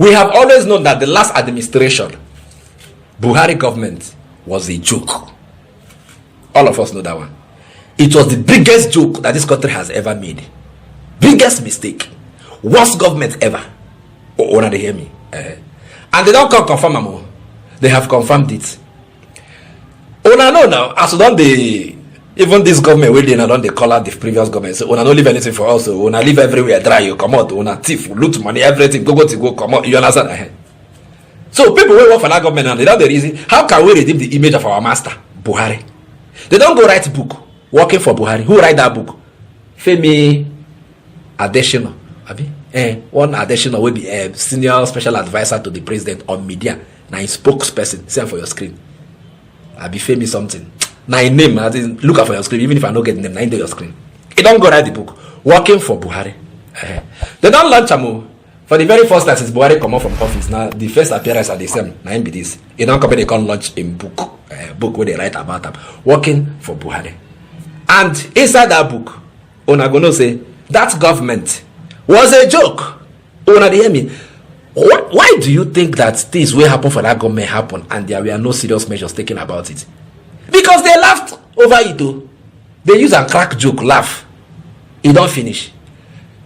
We have always known that the last administration, Buhari government, was a joke. All of us know that one. It was the biggest joke that this country has ever made. Biggest mistake. Worst government ever. Oh, they hear me. And they don't come confirm them. They have confirmed it. Oh, no, now, as long they, even this government, where they don't they call out the previous government, so don't leave anything for us, so leave everywhere dry, you come out, thief, loot money, everything, go, come out, you understand? So people will work for that government and they don't the reason, how can we redeem the image of our master, Buhari? They don't go write book, working for Buhari. Who write that book? Femi Adesina. One Adesina will be a senior special advisor to the president on media. Now a spokesperson, send for your screen. I'll be Femi something. Now a name, look out for your screen, even if I don't get the name, now in your screen. They don't go write the book, working for Buhari. They don't launch a for the very first time since Buhari come out from office. Now the first appearance at the same, now be this. They don't come, they can't launch a book where they write about them, working for Buhari. And inside that book, una gonna say that government was a joke. Una dey hear me? Why do you think that things will happen for that government happen and there were no serious measures taken about it? Because they laughed over it too. They use a crack joke, laugh. It don't finish.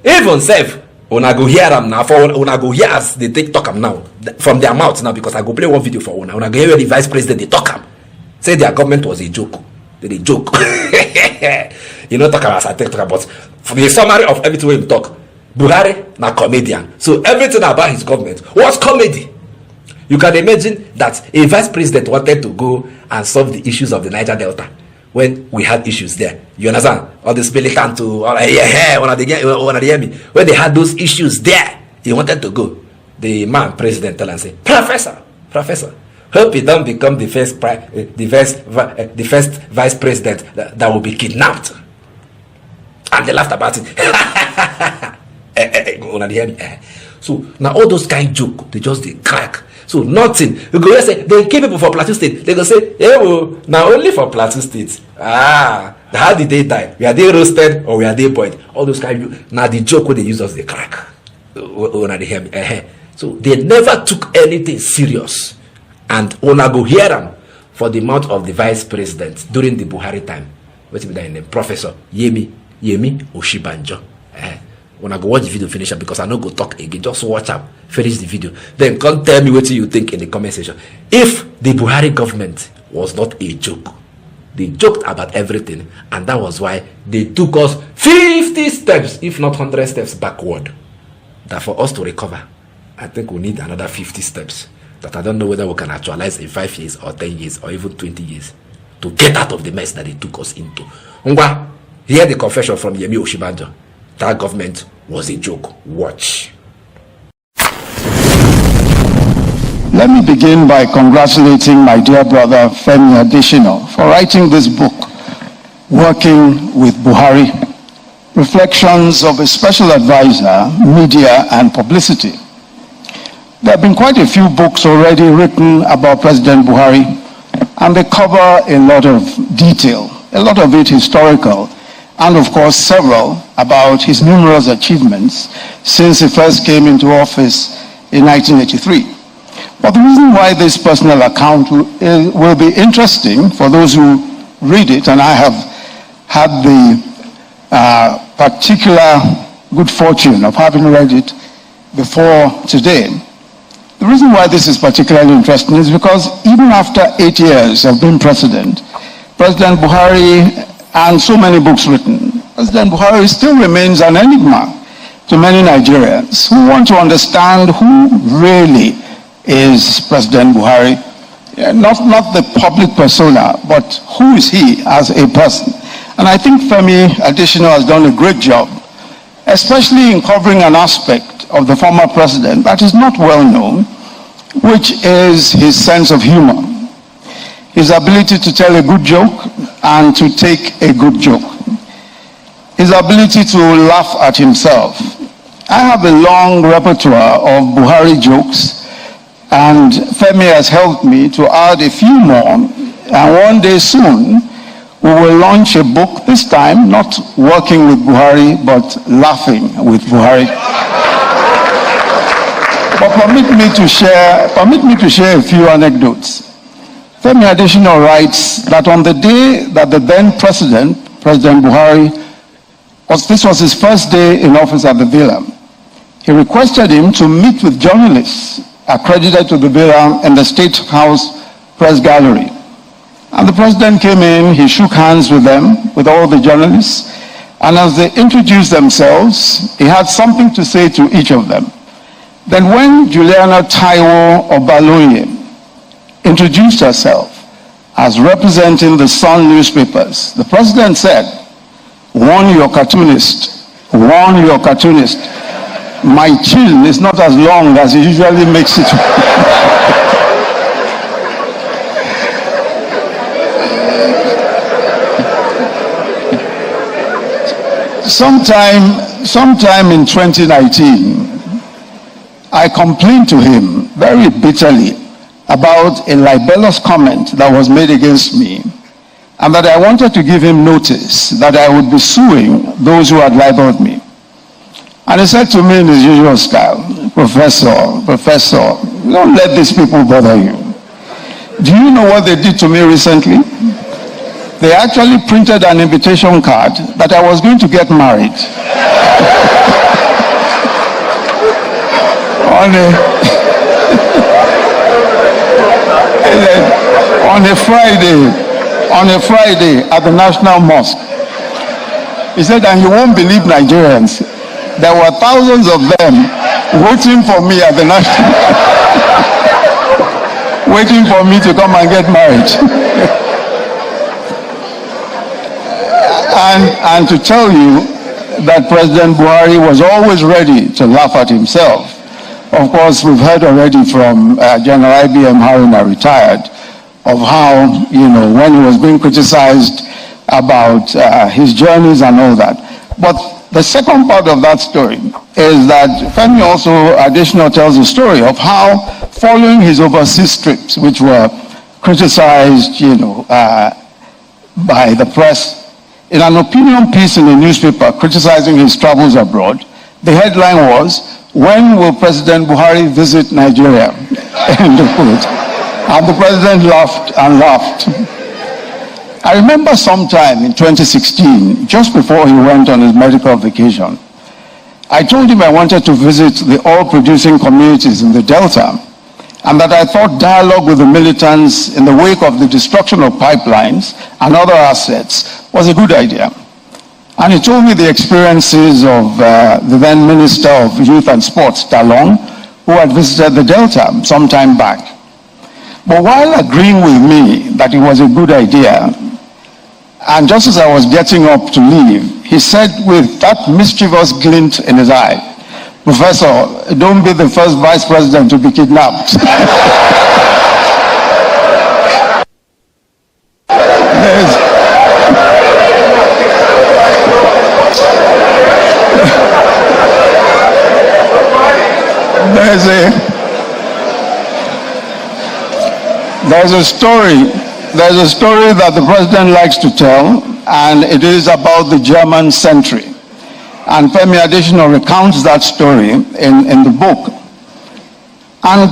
Even self, una go hear them now. For una go hear as they talk them now from their mouth now, because I go play one video for una. Una go hear the vice president they talk them. Say their government was a joke. They joke. You know, talk about I talk about for the summary of everything we talk. Buhari na comedian. So everything about his government was comedy. You can imagine that a vice president wanted to go and solve the issues of the Niger Delta when we had issues there. You understand? All this militant to when they had those issues there, he wanted to go. The man president tell and say, Professor, hope he don't become the first vice president that will be kidnapped. And they laughed about it. So now all those kind of joke, they just they crack. So nothing. You go say they kill people for Plateau State. They go say, now only for Plateau State. How did they die? Were they roasted or were they boiled? All those kind of now the joke when they use us they crack. So they never took anything serious. And una go hear them for the mouth of the vice president during the Buhari time. What's his name? Professor Yemi Oshibanjo. Una go watch the video finish up because I no go talk again. Just watch up, finish the video. Then come tell me what you think in the comment section. If the Buhari government was not a joke, they joked about everything, and that was why they took us 50 steps, if not 100 steps backward. That for us to recover, I think we need another 50 steps. That I don't know whether we can actualize in 5 years or 10 years or even 20 years to get out of the mess that they took us into. Ngwa, hear the confession from Yemi Oshibanjo. That government was a joke. Watch. Let me begin by congratulating my dear brother Femi Adesina for writing this book, Working with Buhari, Reflections of a Special Advisor, Media and Publicity. There have been quite a few books already written about President Buhari, and they cover a lot of detail, a lot of it historical, and of course several about his numerous achievements since he first came into office in 1983. But the reason why this personal account will be interesting for those who read it, and I have had the particular good fortune of having read it before today. The reason why this is particularly interesting is because even after 8 years of being president, President Buhari, and so many books written, President Buhari still remains an enigma to many Nigerians who want to understand who really is President Buhari. Not the public persona, but who is he as a person. And I think Femi Adesina has done a great job, especially in covering an aspect of the former president that is not well known, which is his sense of humor, his ability to tell a good joke and to take a good joke, his ability to laugh at himself. I have a long repertoire of Buhari jokes, and Femi has helped me to add a few more, and one day soon we will launch a book, this time not working with Buhari but laughing with Buhari. But permit me to share a few anecdotes. Femi Adesina writes that on the day that the then President Buhari, this was his first day in office at the villa, he requested him to meet with journalists accredited to the villa in the State House Press Gallery. And the President came in, he shook hands with them, with all the journalists, and as they introduced themselves, he had something to say to each of them. Then when Juliana Taiwo Obaloye introduced herself as representing the Sun newspapers, the President said, warn your cartoonist. My chin is not as long as he usually makes it. Sometime in 2019, I complained to him very bitterly about a libelous comment that was made against me, and that I wanted to give him notice that I would be suing those who had libeled me. And he said to me in his usual style, Professor, don't let these people bother you. Do you know what they did to me recently? They actually printed an invitation card that I was going to get married. on a Friday at the National Mosque. He said, and you won't believe Nigerians, there were thousands of them waiting for me at the National waiting for me to come and get married. And to tell you that President Buhari was always ready to laugh at himself. Of course, we've heard already from General IBM Haruna, retired, of how, when he was being criticized about his journeys and all that. But the second part of that story is that Femi also additionally tells a story of how, following his overseas trips, which were criticized, by the press, in an opinion piece in a newspaper criticizing his travels abroad, the headline was, when will President Buhari visit Nigeria? End of quote. And the president laughed and laughed. I remember sometime in 2016, just before he went on his medical vacation, I told him I wanted to visit the oil-producing communities in the Delta, and that I thought dialogue with the militants in the wake of the destruction of pipelines and other assets was a good idea. And he told me the experiences of the then Minister of Youth and Sports, Talon, who had visited the Delta some time back. But while agreeing with me that it was a good idea, and just as I was getting up to leave, he said with that mischievous glint in his eye, Professor, don't be the first vice president to be kidnapped. There's a story that the president likes to tell, and it is about the German sentry. And Femi Adesina recounts that story in the book. And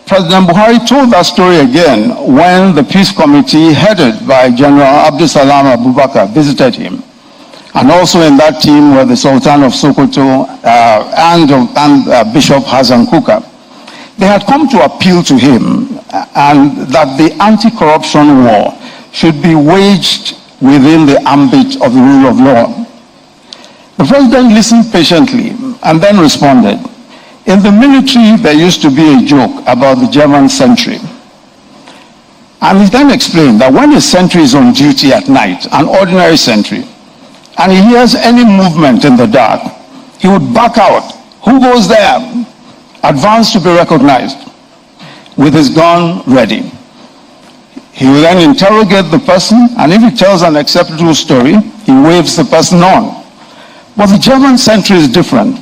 President Buhari told that story again when the peace committee headed by General Abdusalam Abubakar visited him. And also in that team were the Sultan of Sokoto and Bishop Hassan Kuka. They had come to appeal to him and that the anti-corruption war should be waged within the ambit of the rule of law. The president listened patiently and then responded, in the military there used to be a joke about the German sentry. And he then explained that when a sentry is on duty at night, an ordinary sentry, and he hears any movement in the dark, he would back out. Who goes there? Advance to be recognized, with his gun ready. He will then interrogate the person, and if he tells an acceptable story, he waves the person on. But the German sentry is different.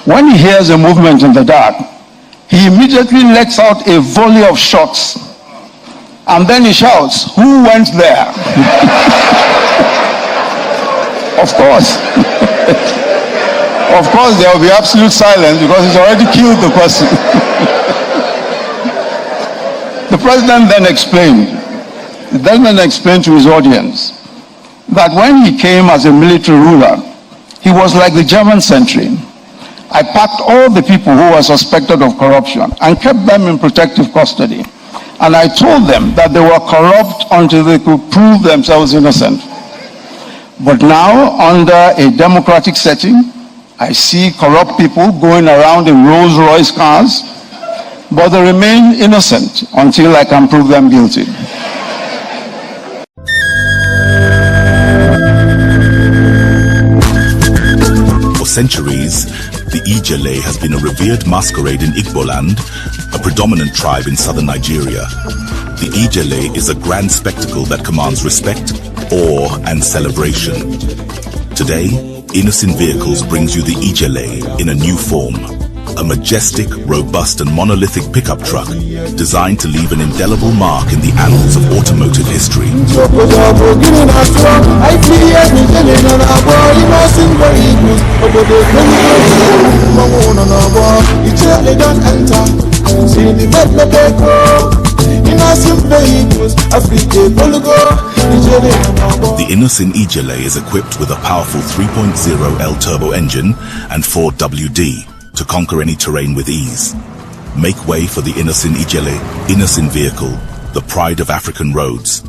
When he hears a movement in the dark, he immediately lets out a volley of shots, and then he shouts, who went there? Of course. Of course, there will be absolute silence because he's already killed the person. The president then explained to his audience that when he came as a military ruler, he was like the German sentry. I packed all the people who were suspected of corruption and kept them in protective custody. And I told them that they were corrupt until they could prove themselves innocent. But now, under a democratic setting, I see corrupt people going around in Rolls-Royce cars, but they remain innocent until I can prove them guilty. For centuries, the Ijele has been a revered masquerade in Igboland, a predominant tribe in southern Nigeria. The Ijele is a grand spectacle that commands respect, awe, and celebration. Today, Innocent Vehicles brings you the Ijele in a new form. A majestic, robust, and monolithic pickup truck designed to leave an indelible mark in the annals of automotive history. The Innocent Ijele is equipped with a powerful 3.0 L-turbo engine and 4WD to conquer any terrain with ease. Make way for the Innocent Ijele, Innocent Vehicle, the pride of African roads.